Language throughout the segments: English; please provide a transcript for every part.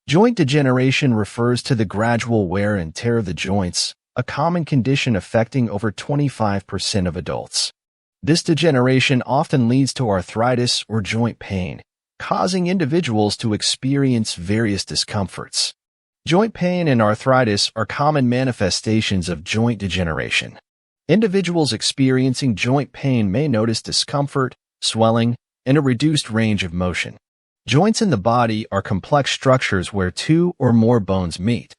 Joint degeneration refers to the gradual wear and tear of the joints, a common condition affecting over 25% of adults. This degeneration often leads to arthritis or joint pain, causing individuals to experience various discomforts. Joint pain and arthritis are common manifestations of joint degeneration. Individuals experiencing joint pain may notice discomfort, swelling, and a reduced range of motion. Joints in the body are complex structures where two or more bones meet.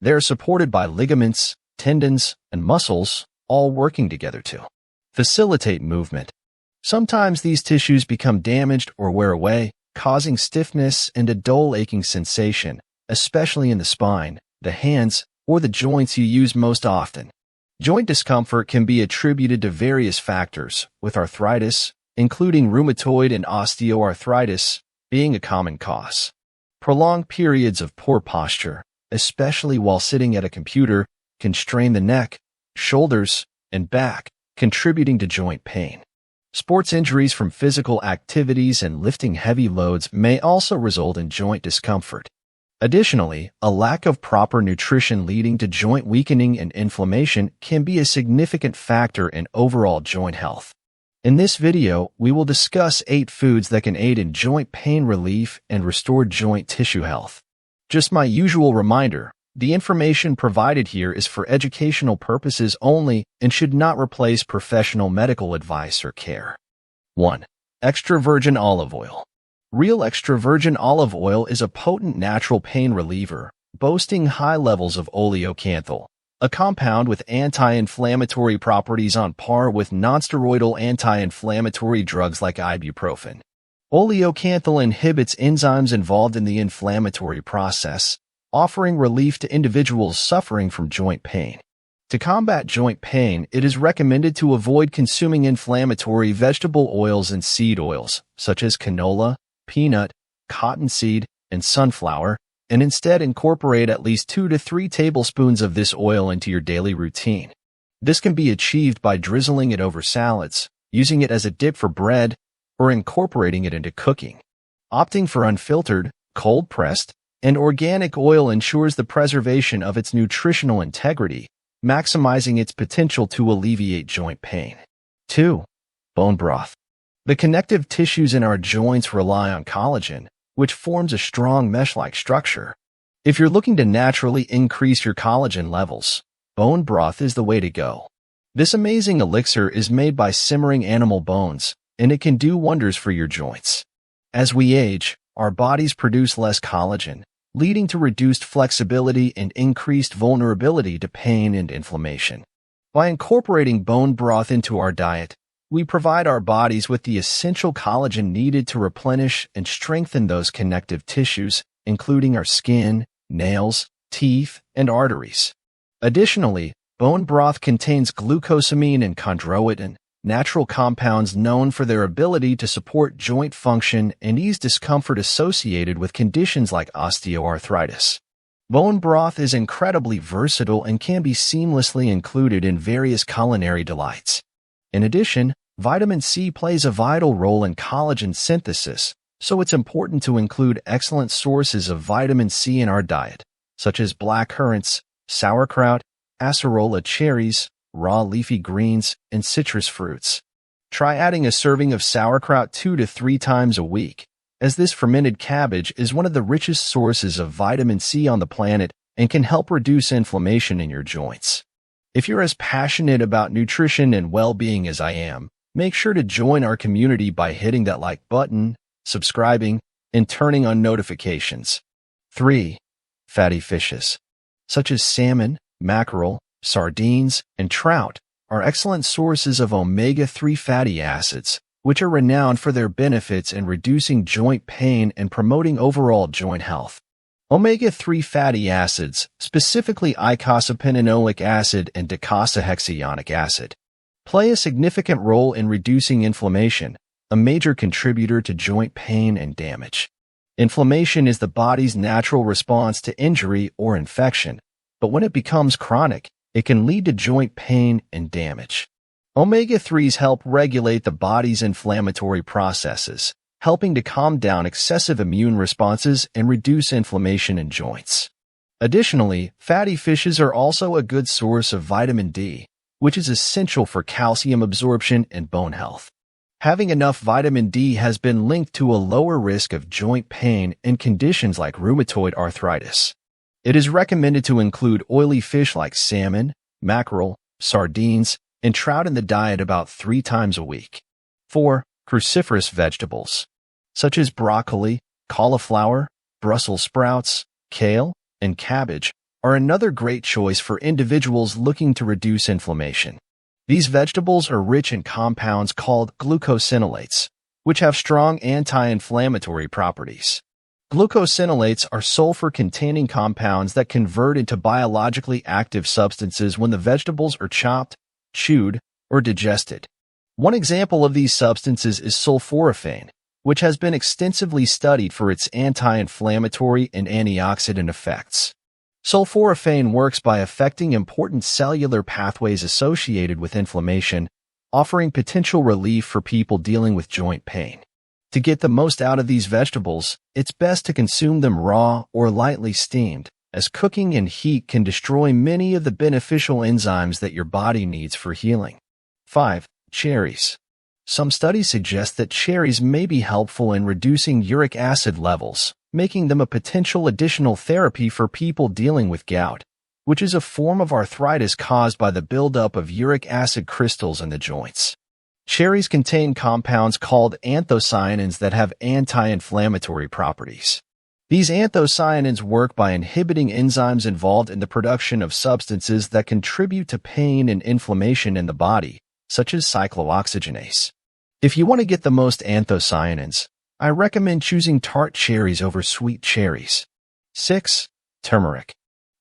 They are supported by ligaments, tendons, and muscles, all working together to facilitate movement. Sometimes these tissues become damaged or wear away, causing stiffness and a dull aching sensation, especially in the spine, the hands, or the joints you use most often. Joint discomfort can be attributed to various factors, with arthritis, including rheumatoid and osteoarthritis, being a common cause. Prolonged periods of poor posture, especially while sitting at a computer, can strain the neck, shoulders, and back, contributing to joint pain. Sports injuries from physical activities and lifting heavy loads may also result in joint discomfort. Additionally, a lack of proper nutrition leading to joint weakening and inflammation can be a significant factor in overall joint health. In this video, we will discuss 8 foods that can aid in joint pain relief and restore joint tissue health. Just my usual reminder, the information provided here is for educational purposes only and should not replace professional medical advice or care. 1. Extra virgin olive oil. Real extra virgin olive oil is a potent natural pain reliever, boasting high levels of oleocanthal, a compound with anti-inflammatory properties on par with nonsteroidal anti-inflammatory drugs like ibuprofen. Oleocanthal inhibits enzymes involved in the inflammatory process, offering relief to individuals suffering from joint pain. To combat joint pain, it is recommended to avoid consuming inflammatory vegetable oils and seed oils, such as canola, peanut, cottonseed, and sunflower, and instead incorporate at least 2 to 3 tablespoons of this oil into your daily routine. This can be achieved by drizzling it over salads, using it as a dip for bread, or incorporating it into cooking. Opting for unfiltered, cold-pressed, and organic oil ensures the preservation of its nutritional integrity, maximizing its potential to alleviate joint pain. 2. Bone broth. The connective tissues in our joints rely on collagen, which forms a strong mesh-like structure. If you're looking to naturally increase your collagen levels, bone broth is the way to go. This amazing elixir is made by simmering animal bones, and it can do wonders for your joints. As we age, our bodies produce less collagen, leading to reduced flexibility and increased vulnerability to pain and inflammation. By incorporating bone broth into our diet, we provide our bodies with the essential collagen needed to replenish and strengthen those connective tissues, including our skin, nails, teeth, and arteries. Additionally, bone broth contains glucosamine and chondroitin, natural compounds known for their ability to support joint function and ease discomfort associated with conditions like osteoarthritis. Bone broth is incredibly versatile and can be seamlessly included in various culinary delights. In addition, vitamin C plays a vital role in collagen synthesis, so it's important to include excellent sources of vitamin C in our diet, such as black currants, sauerkraut, acerola cherries, raw leafy greens, and citrus fruits. Try adding a serving of sauerkraut 2 to 3 times a week, as this fermented cabbage is one of the richest sources of vitamin C on the planet and can help reduce inflammation in your joints. If you're as passionate about nutrition and well-being as I am, make sure to join our community by hitting that like button, subscribing, and turning on notifications. 3. Fatty fishes, such as salmon, mackerel, sardines, and trout, are excellent sources of omega-3 fatty acids, which are renowned for their benefits in reducing joint pain and promoting overall joint health. Omega-3 fatty acids, specifically eicosapentaenoic acid and docosahexaenoic acid, play a significant role in reducing inflammation, a major contributor to joint pain and damage. Inflammation is the body's natural response to injury or infection, but when it becomes chronic, it can lead to joint pain and damage. Omega-3s help regulate the body's inflammatory processes, helping to calm down excessive immune responses and reduce inflammation in joints. Additionally, fatty fishes are also a good source of vitamin D, which is essential for calcium absorption and bone health. Having enough vitamin D has been linked to a lower risk of joint pain in conditions like rheumatoid arthritis. It is recommended to include oily fish like salmon, mackerel, sardines, and trout in the diet about 3 times a week. 4. Cruciferous vegetables, such as broccoli, cauliflower, Brussels sprouts, kale, and cabbage, are another great choice for individuals looking to reduce inflammation. These vegetables are rich in compounds called glucosinolates, which have strong anti-inflammatory properties. Glucosinolates are sulfur-containing compounds that convert into biologically active substances when the vegetables are chopped, chewed, or digested. One example of these substances is sulforaphane, which has been extensively studied for its anti-inflammatory and antioxidant effects. Sulforaphane works by affecting important cellular pathways associated with inflammation, offering potential relief for people dealing with joint pain. To get the most out of these vegetables, it's best to consume them raw or lightly steamed, as cooking and heat can destroy many of the beneficial enzymes that your body needs for healing. 5. Cherries. Some studies suggest that cherries may be helpful in reducing uric acid levels, making them a potential additional therapy for people dealing with gout, which is a form of arthritis caused by the buildup of uric acid crystals in the joints. Cherries contain compounds called anthocyanins that have anti-inflammatory properties. These anthocyanins work by inhibiting enzymes involved in the production of substances that contribute to pain and inflammation in the body, such as cyclooxygenase. If you want to get the most anthocyanins, I recommend choosing tart cherries over sweet cherries. 6. Turmeric.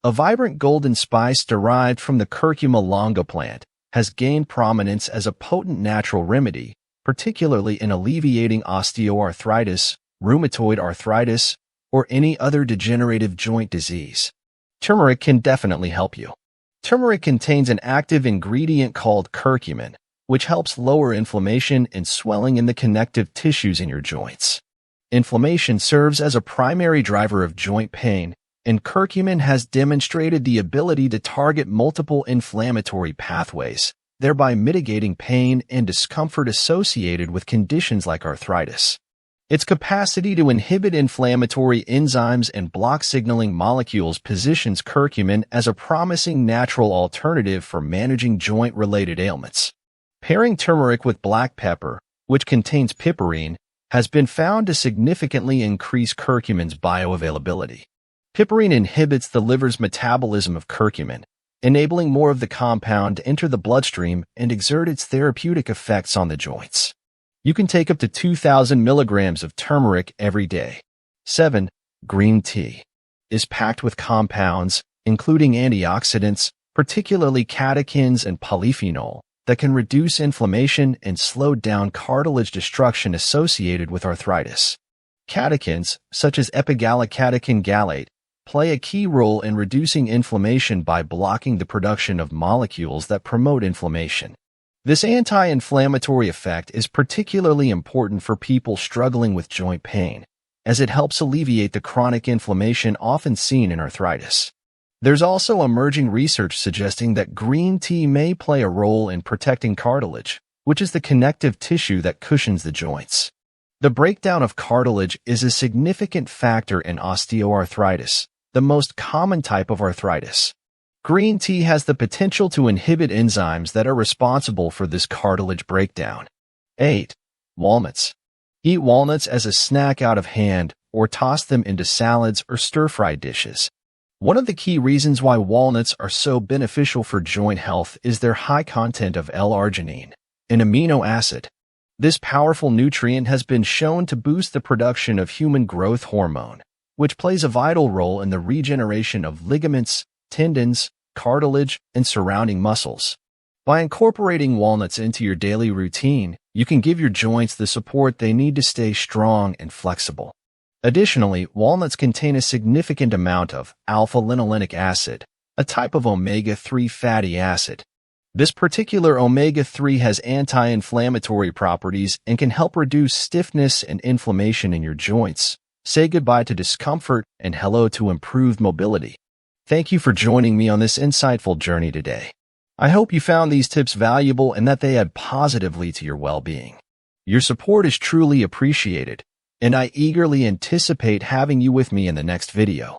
A vibrant golden spice derived from the curcuma longa plant has gained prominence as a potent natural remedy, particularly in alleviating osteoarthritis, rheumatoid arthritis, or any other degenerative joint disease. Turmeric can definitely help you. Turmeric contains an active ingredient called curcumin, which helps lower inflammation and swelling in the connective tissues in your joints. Inflammation serves as a primary driver of joint pain, and curcumin has demonstrated the ability to target multiple inflammatory pathways, thereby mitigating pain and discomfort associated with conditions like arthritis. Its capacity to inhibit inflammatory enzymes and block signaling molecules positions curcumin as a promising natural alternative for managing joint-related ailments. Pairing turmeric with black pepper, which contains piperine, has been found to significantly increase curcumin's bioavailability. Piperine inhibits the liver's metabolism of curcumin, enabling more of the compound to enter the bloodstream and exert its therapeutic effects on the joints. You can take up to 2,000 milligrams of turmeric every day. 7. Green tea is packed with compounds, including antioxidants, particularly catechins and polyphenol, that can reduce inflammation and slow down cartilage destruction associated with arthritis. Catechins, such as epigallocatechin gallate, play a key role in reducing inflammation by blocking the production of molecules that promote inflammation. This anti-inflammatory effect is particularly important for people struggling with joint pain, as it helps alleviate the chronic inflammation often seen in arthritis. There's also emerging research suggesting that green tea may play a role in protecting cartilage, which is the connective tissue that cushions the joints. The breakdown of cartilage is a significant factor in osteoarthritis, the most common type of arthritis. Green tea has the potential to inhibit enzymes that are responsible for this cartilage breakdown. 8. Walnuts. Eat walnuts as a snack out of hand or toss them into salads or stir-fry dishes. One of the key reasons why walnuts are so beneficial for joint health is their high content of L-arginine, an amino acid. This powerful nutrient has been shown to boost the production of human growth hormone, which plays a vital role in the regeneration of ligaments, tendons, cartilage, and surrounding muscles. By incorporating walnuts into your daily routine, you can give your joints the support they need to stay strong and flexible. Additionally, walnuts contain a significant amount of alpha-linolenic acid, a type of omega-3 fatty acid. This particular omega-3 has anti-inflammatory properties and can help reduce stiffness and inflammation in your joints. Say goodbye to discomfort and hello to improved mobility. Thank you for joining me on this insightful journey today. I hope you found these tips valuable and that they add positively to your well-being. Your support is truly appreciated, and I eagerly anticipate having you with me in the next video.